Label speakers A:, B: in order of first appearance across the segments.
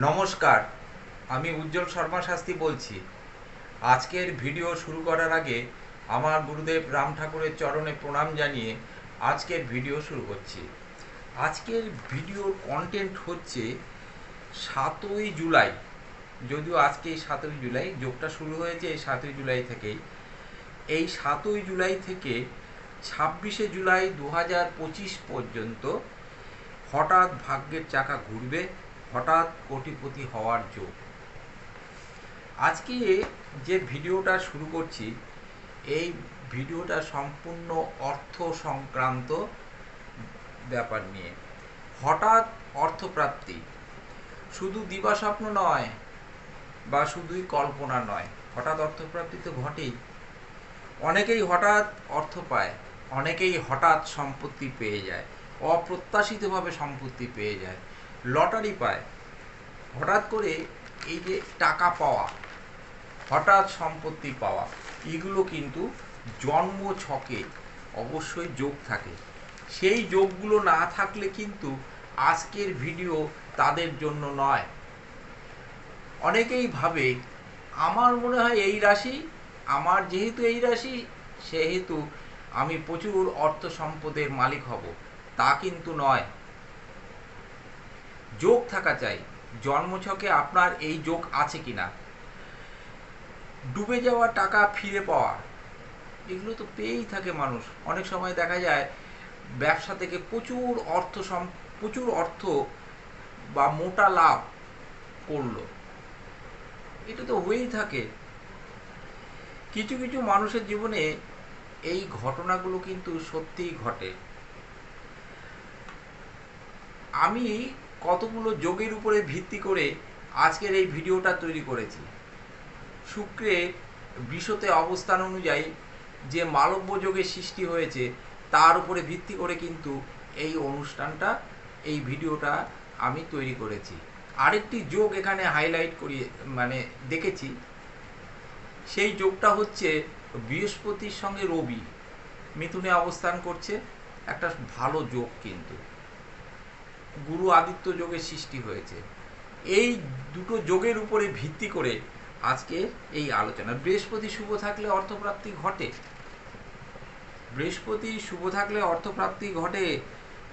A: নমস্কার, আমি উজ্জ্বল শর্মা শাস্ত্রী বলছি। আজকের ভিডিও শুরু করার আগে আমার গুরুদেব রাম ঠাকুরের চরণে প্রণাম জানিয়ে আজকের ভিডিও শুরু করছি। আজকের ভিডিওর কন্টেন্ট হচ্ছে 7ই জুলাই। যদিও আজকে 7ই জুলাই, যোগটা শুরু হয়েছে এই 7ই জুলাই থেকেই। এই 7ই জুলাই থেকে 26শে জুলাই 2025 পর্যন্ত হঠাৎ ভাগ্যের চাকা ঘুরবে, হঠাৎ কোটিপতি হওয়ার যোগ। আজকে যে ভিডিওটা শুরু করছি, এই ভিডিওটা সম্পূর্ণ অর্থ সংক্রান্ত ব্যাপার নিয়ে। হঠাৎ অর্থপ্রাপ্তি শুধু দিবাস্বপ্ন নয় বা শুধুই কল্পনা নয়, হঠাৎ অর্থপ্রাপ্তি তো ঘটেই। অনেকেই হঠাৎ অর্থ পায়, অনেকেই হঠাৎ সম্পত্তি পেয়ে যায়, অপ্রত্যাশিতভাবে সম্পত্তি পেয়ে যায়, লটারি পায়। হঠাৎ করে এই যে টাকা পাওয়া, হঠাৎ সম্পত্তি পাওয়া, এগুলো কিন্তু জন্ম ছকে অবশ্যই যোগ থাকে। সেই যোগগুলো না থাকলে কিন্তু আজকের ভিডিও তাদের জন্য নয়। অনেকেই ভাবে আমার মনে হয় এই রাশি, আমার যেহেতু এই রাশি সেহেতু আমি প্রচুর অর্থ সম্পদের মালিক হব। তা কিন্তু নয়। যোগ থাকা চাই। জন্মছকে আপনার এই যোগ আছে কিনা। ডুবে যাওয়া টাকা ফিরে পাওয়া, এগুলো তো পেয়েই থাকে মানুষ। অনেক সময় দেখা যায় ব্যবসা থেকে প্রচুর অর্থ বা মোটা লাভ করলো, এটা তো হয়েই থাকে। কিছু কিছু মানুষের জীবনে এই ঘটনাগুলো কিন্তু সত্যিই ঘটে। আমি কতগুলো যোগের উপরে ভিত্তি করে আজকের এই ভিডিওটা তৈরি করেছি। শুক্রের বৃষতে অবস্থান অনুযায়ী যে মালব্য যোগের সৃষ্টি হয়েছে তার উপরে ভিত্তি করে কিন্তু এই অনুষ্ঠানটা, এই ভিডিওটা আমি তৈরি করেছি। আরেকটি যোগ এখানে হাইলাইট করিয়ে দেখেছি। সেই যোগটা হচ্ছে বৃহস্পতির সঙ্গে রবি মিথুনে অবস্থান করছে, একটা ভালো যোগ কিন্তু গুরু আদিত্য যোগের সৃষ্টি হয়েছে। এই দুটো যোগের উপরে ভিত্তি করে আজকে এই আলোচনা। বৃহস্পতি শুভ থাকলে অর্থপ্রাপ্তি ঘটে, বৃহস্পতি শুভ থাকলে অর্থপ্রাপ্তি ঘটে,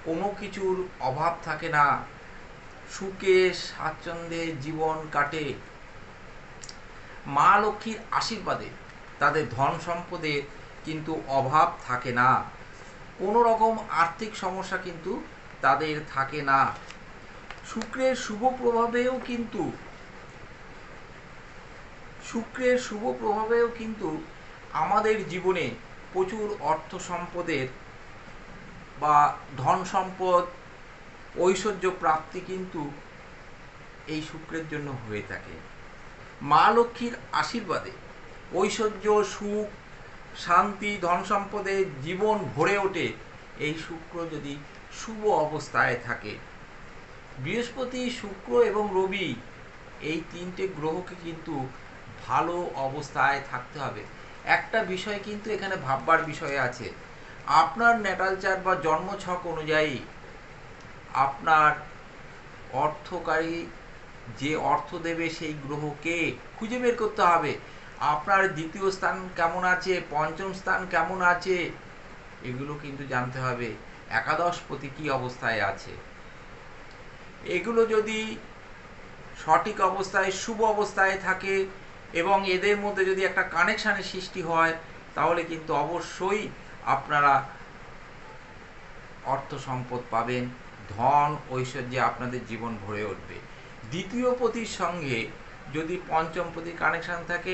A: কোনো কিছুর অভাব থাকে না, সুখে স্বাচ্ছন্দ্যে জীবন কাটে। মা লক্ষ্মীর আশীর্বাদে তাদের ধন সম্পদের কিন্তু অভাব থাকে না, কোনো রকম আর্থিক সমস্যা কিন্তু তাদের থাকে না। শুক্রের শুভ প্রভাবেও কিন্তু আমাদের জীবনে প্রচুর অর্থ সম্পদের বা ধন সম্পদ, ঐশ্বর্য প্রাপ্তি কিন্তু এই শুক্রের জন্য হয়ে থাকে। মা লক্ষ্মীর আশীর্বাদে ঐশ্বর্য, সুখ, শান্তি, ধন সম্পদে জীবন ভরে ওঠে এই শুক্র যদি শুভ অবস্থায় থাকে। বৃহস্পতি, শুক্র এবং রবি এই তিনটে গ্রহকে কিন্তু ভালো অবস্থায় থাকতে হবে। একটা বিষয় কিন্তু এখানে ভাববার বিষয় আছে। আপনার ন্যাটাল চার্ট বা জন্মছক অনুযায়ী আপনার অর্থকারী যে অর্থ দেবে সেই গ্রহকে খুঁজে বের করতে হবে। আপনার দ্বিতীয় স্থান কেমন আছে, পঞ্চম স্থান কেমন আছে, এগুলো কিন্তু জানতে হবে। একাদশপতি কী অবস্থায় আছে, এগুলো যদি সঠিক অবস্থায় শুভ অবস্থায় থাকে এবং এদের মধ্যে যদি একটা কানেকশানের সৃষ্টি হয়, তাহলে কিন্তু অবশ্যই আপনারা অর্থ সম্পদ পাবেন, ধন ঐশ্বর্যে আপনাদের জীবন ভরে উঠবে। দ্বিতীয় পতির সঙ্গে যদি পঞ্চম পতির কানেকশান থাকে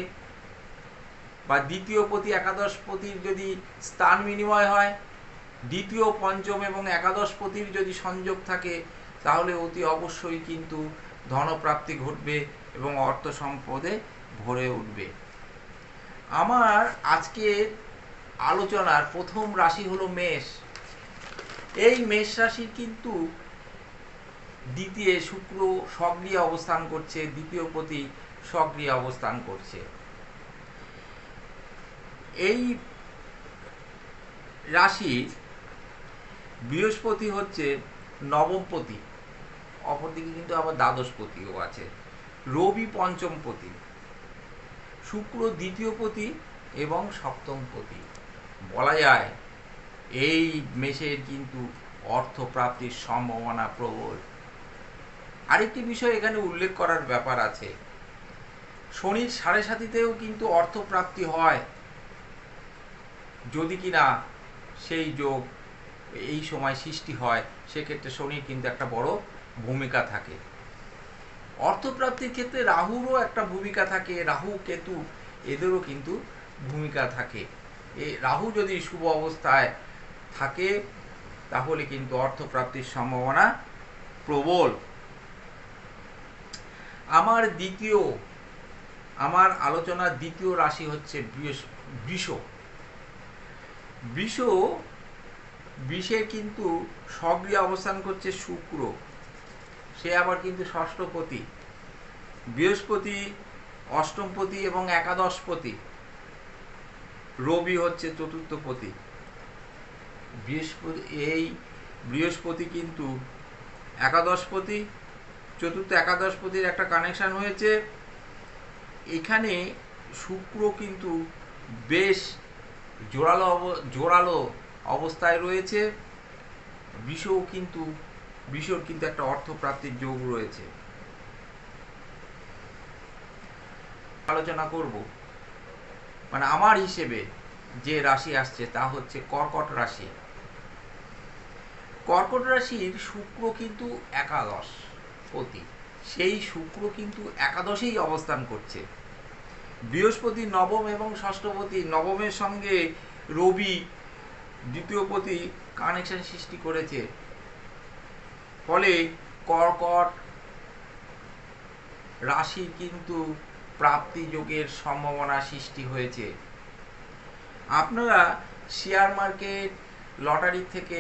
A: বা দ্বিতীয় পতি একাদশ পতির যদি স্থান বিনিময় হয়, দ্বিতীয়, পঞ্চম এবং একাদশ পতির যদি সংযোগ থাকে, তাহলে অতি অবশ্যই কিন্তু ধনপ্রাপ্তি ঘটবে এবং অর্থ সম্পদে ভরে উঠবে। আমার আজকের আলোচনার প্রথম রাশি হলো মেষ। এই মেষ রাশির কিন্তু দ্বিতীয় শুক্র সক্রিয় অবস্থান করছে, দ্বিতীয় পতি সক্রিয় অবস্থান করছে। এই রাশি বৃহস্পতি হচ্ছে নবমপতি, অপরদিকে কিন্তু আবার দ্বাদশপতিও আছে। রবি পঞ্চমপতি, শুক্র দ্বিতীয়পতি এবং সপ্তমপতি। বলা যায় এই মেষের কিন্তু অর্থপ্রাপ্তির সম্ভাবনা প্রবল। আরেকটি বিষয় এখানে উল্লেখ করার ব্যাপার আছে, শনির সাড়ে সাতিতেও কিন্তু অর্থপ্রাপ্তি হয়, যদি কিনা সেই যোগ এই সময় সৃষ্টি হয়, সেক্ষেত্রে শনির কিন্তু একটা বড় ভূমিকা থাকে। অর্থপ্রাপ্তির ক্ষেত্রে রাহুরও একটা ভূমিকা থাকে, রাহু কেতু এদেরও কিন্তু ভূমিকা থাকে। এই রাহু যদি শুভ অবস্থায় থাকে তাহলে কিন্তু অর্থপ্রাপ্তির সম্ভাবনা প্রবল। আমার আলোচনার দ্বিতীয় রাশি হচ্ছে বৃষ। বৃষের কিন্তু সক্রিয় অবস্থান করছে শুক্র, সে আবার কিন্তু ষষ্ঠপতি। বৃহস্পতি অষ্টমপতি এবং একাদশপতি, রবি হচ্ছে চতুর্থপতি। বৃহস্পতি কিন্তু একাদশপতি, চতুর্থ একাদশপতির একটা কানেকশন হয়েছে। এখানে শুক্র কিন্তু বেশ জোরালো অবস্থায় রয়েছে। বৃষর কিন্তু একটা অর্থপ্রাপ্তির যোগ রয়েছে। আলোচনা করব, মানে আমার হিসেবে যে রাশি আসছে তা হচ্ছে কর্কট রাশি। কর্কট রাশির শুক্র কিন্তু একাদশপতি, সেই শুক্র কিন্তু একাদশেই অবস্থান করছে। বৃহস্পতি নবম এবং ষষ্ঠপতি, নবমের সঙ্গে রবি দ্বিতীয়পতি কানেকশন সৃষ্টি করেছে। ফলে কর্কট রাশির কিন্তু প্রাপ্তি যোগের সম্ভাবনা সৃষ্টি হয়েছে। আপনারা শেয়ার মার্কেট, লটারি থেকে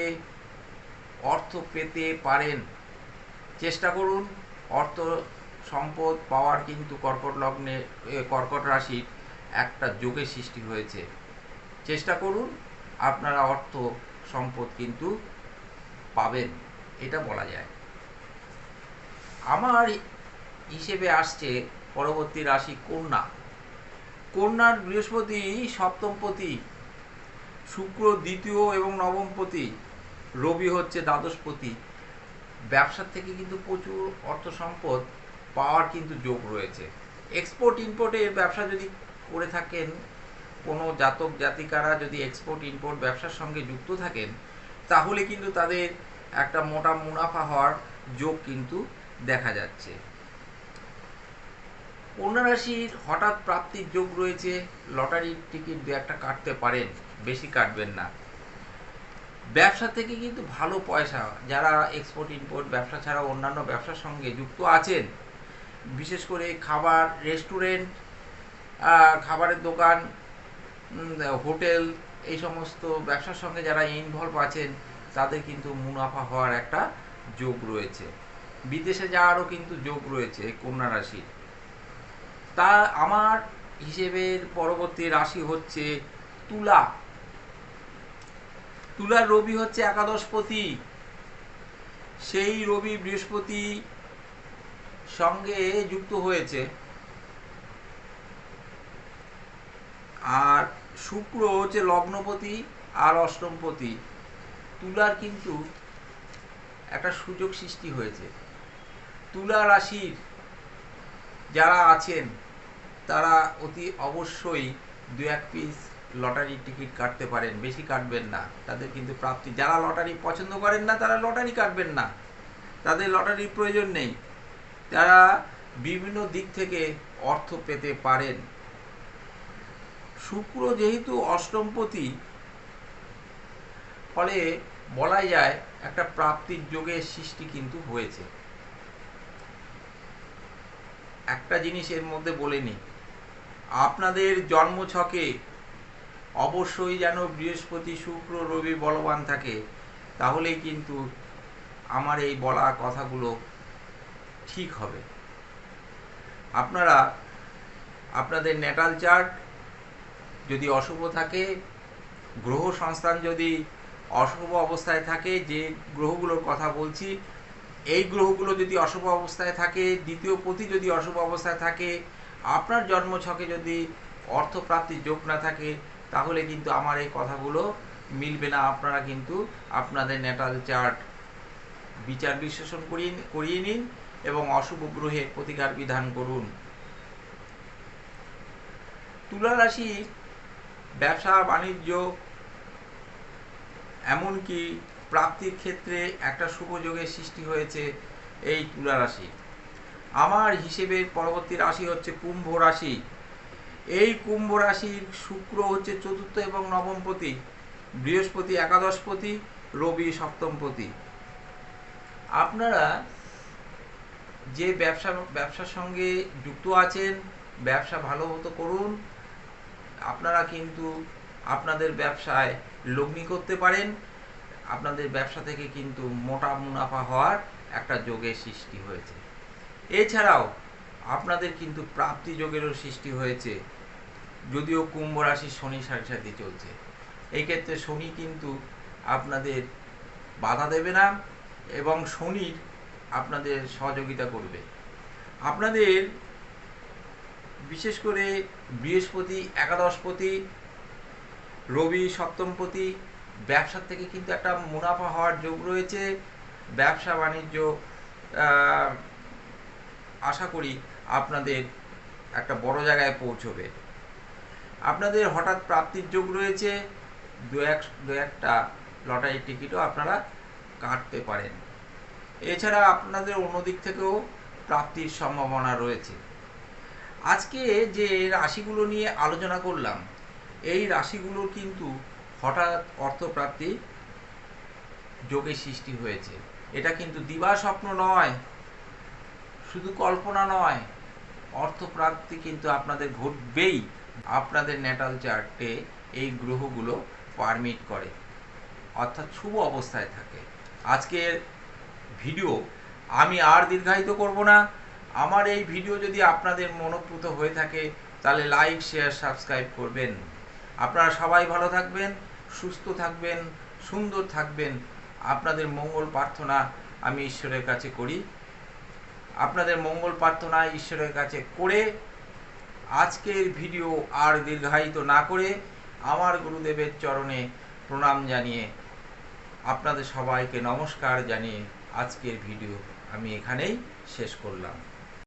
A: অর্থ পেতে পারেন, চেষ্টা করুন। অর্থ সম্পদ পাওয়ার কিন্তু কর্কট রাশির একটা যোগের সৃষ্টি হয়েছে। চেষ্টা করুন, আপনারা অর্থ সম্পদ কিন্তু পাবেন, এটা বলা যায়। আমার হিসেবে আসছে পরবর্তী রাশি কন্যা। কন্যার বৃহস্পতি সপ্তমপতি, শুক্র দ্বিতীয় এবং নবমপতি, রবি হচ্ছে দ্বাদশপতি। ব্যবসার থেকে কিন্তু প্রচুর অর্থ সম্পদ পাওয়ার কিন্তু যোগ রয়েছে। এক্সপোর্ট ইম্পোর্টের ব্যবসা যদি করে থাকেন, কোনো জাতক জাতিকারা যদি এক্সপোর্ট ইম্পোর্ট ব্যবসার সঙ্গে যুক্ত থাকেন, তাহলে কিন্তু তাদের একটা মোটা মুনাফা হওয়ার যোগ কিন্তু দেখা যাচ্ছে। কন্যা রাশির হঠাৎ প্রাপ্তির যোগ রয়েছে। লটারির টিকিট দু একটা কাটতে পারেন, বেশি কাটবেন না। ব্যবসা থেকে কিন্তু ভালো পয়সা, যারা এক্সপোর্ট ইম্পোর্ট ব্যবসা ছাড়া অন্যান্য ব্যবসার সঙ্গে যুক্ত আছেন, বিশেষ করে খাবার, রেস্টুরেন্ট, খাবারের দোকান, হোটেল, এই সমস্ত ব্যবসার সঙ্গে যারা ইনভলভ আছেন, তাদের কিন্তু মুনাফা হওয়ার একটা যোগ রয়েছে। বিদেশে যাওয়ারও কিন্তু যোগ রয়েছে কন্যা রাশির। তা আমার হিসেবের পরবর্তী রাশি হচ্ছে তুলা। তুলার রবি হচ্ছে একাদশপতি, সেই রবি বৃহস্পতি সঙ্গে যুক্ত হয়েছে। আর শুক্র হচ্ছে লগ্নপতি আর অষ্টমপতি। তুলার কিন্তু একটা সুযোগ সৃষ্টি হয়েছে। তুলা রাশির যারা আছেন তারা অতি অবশ্যই দু এক পিস লটারির টিকিট কাটতে পারেন, বেশি কাটবেন না। তাদের কিন্তু প্রাপ্তি, যারা লটারি পছন্দ করেন না তারা লটারি কাটবেন না, তাদের লটারির প্রয়োজন নেই। তারা বিভিন্ন দিক থেকে অর্থ পেতে পারেন। শুক্র যেহেতু অষ্টমপতি, ফলে বলা যায় একটা প্রাপ্তির যোগের সৃষ্টি কিন্তু হয়েছে। একটা জিনিস এর মধ্যে বলে নিই, আপনাদের জন্মছকে অবশ্যই যেন বৃহস্পতি, শুক্র, রবি বলবান থাকে, তাহলেই কিন্তু আমার এই বলা কথাগুলো ঠিক হবে। আপনারা আপনাদের ন্যাটাল চার্ট যদি অশুভ থাকে, গ্রহ সংস্থান যদি অশুভ অবস্থায় থাকে, যে গ্রহগুলোর কথা বলছি এই গ্রহগুলো যদি অশুভ অবস্থায় থাকে, দ্বিতীয় পতি যদি অশুভ অবস্থায় থাকে, আপনার জন্মছকে যদি অর্থপ্রাপ্তির যোগ না থাকে, তাহলে কিন্তু আমার এই কথাগুলো মিলবে না। আপনারা কিন্তু আপনাদের ন্যাটাল চার্ট বিচার বিশ্লেষণ করিয়ে নিন এবং অশুভ গ্রহের প্রতিকার বিধান করুন। তুলা রাশির ব্যবসা বাণিজ্য এমনকি প্রাপ্তির ক্ষেত্রে একটা শুভ যোগের সৃষ্টি হয়েছে এই তুলা রাশি। আমার হিসেবের পরবর্তী রাশি হচ্ছে কুম্ভ রাশি। এই কুম্ভ রাশির শুক্র হচ্ছে চতুর্থ এবং নবম পতি, বৃহস্পতি একাদশ পতি, রবি সপ্তম পতি। আপনারা যে ব্যবসার সঙ্গে যুক্ত আছেন, ব্যবসা ভালো মতো করুন। আপনারা কিন্তু আপনাদের ব্যবসায় লগ্নি করতে পারেন। আপনাদের ব্যবসা থেকে কিন্তু মোটা মুনাফা হওয়ার একটা যোগের সৃষ্টি হয়েছে। এছাড়াও আপনাদের কিন্তু প্রাপ্তি যোগেরও সৃষ্টি হয়েছে, যদিও কুম্ভ রাশির শনি সাড়ে সাথে চলছে। এই ক্ষেত্রে শনি কিন্তু আপনাদের বাধা দেবে না এবং শনির আপনাদের সহযোগিতা করবে। আপনাদের বিশেষ করে বৃহস্পতি একাদশপতি, রবি সপ্তমপতি, ব্যবসার থেকে কিন্তু একটা মুনাফা হওয়ার যোগ রয়েছে। ব্যবসা বাণিজ্য আশা করি আপনাদের একটা বড় জায়গায় পৌঁছবে। আপনাদের হঠাৎ প্রাপ্তির যোগ রয়েছে, দু একটা লটারির টিকিটও আপনারা কাটতে পারেন। এছাড়া আপনাদের অন্যদিক থেকেও প্রাপ্তির সম্ভাবনা রয়েছে। আজকে যে রাশিগুলো নিয়ে আলোচনা করলাম, এই রাশিগুলোর কিন্তু হঠাৎ অর্থপ্রাপ্তি যোগের সৃষ্টি হয়েছে। এটা কিন্তু দিবা স্বপ্ন নয়, শুধু কল্পনা নয়, অর্থপ্রাপ্তি কিন্তু আপনাদের ঘটবেই। আপনাদের ন্যাটাল চার্টে এই গ্রহগুলো পারমিট করে, অর্থাৎ শুভ অবস্থায় থাকে। আজকের ভিডিও আমি আর দীর্ঘায়িত করব না। আমার এই ভিডিও যদি আপনাদের মনোপ্রুত হয়ে থাকে, তাহলে লাইক শেয়ার সাবস্ক্রাইব করবেন। আপনারা সবাই ভালো থাকবেন, সুস্থ থাকবেন, সুন্দর থাকবেন। আপনাদের মঙ্গল প্রার্থনা আমি ঈশ্বরের কাছে করি। আপনাদের মঙ্গল প্রার্থনা ঈশ্বরের কাছে করে আজকের ভিডিও আর দীর্ঘায়িত না করে আমার গুরুদেবের চরণে প্রণাম জানিয়ে আপনাদের সবাইকে নমস্কার জানিয়ে আজকের ভিডিও আমি এখানেই শেষ করলাম।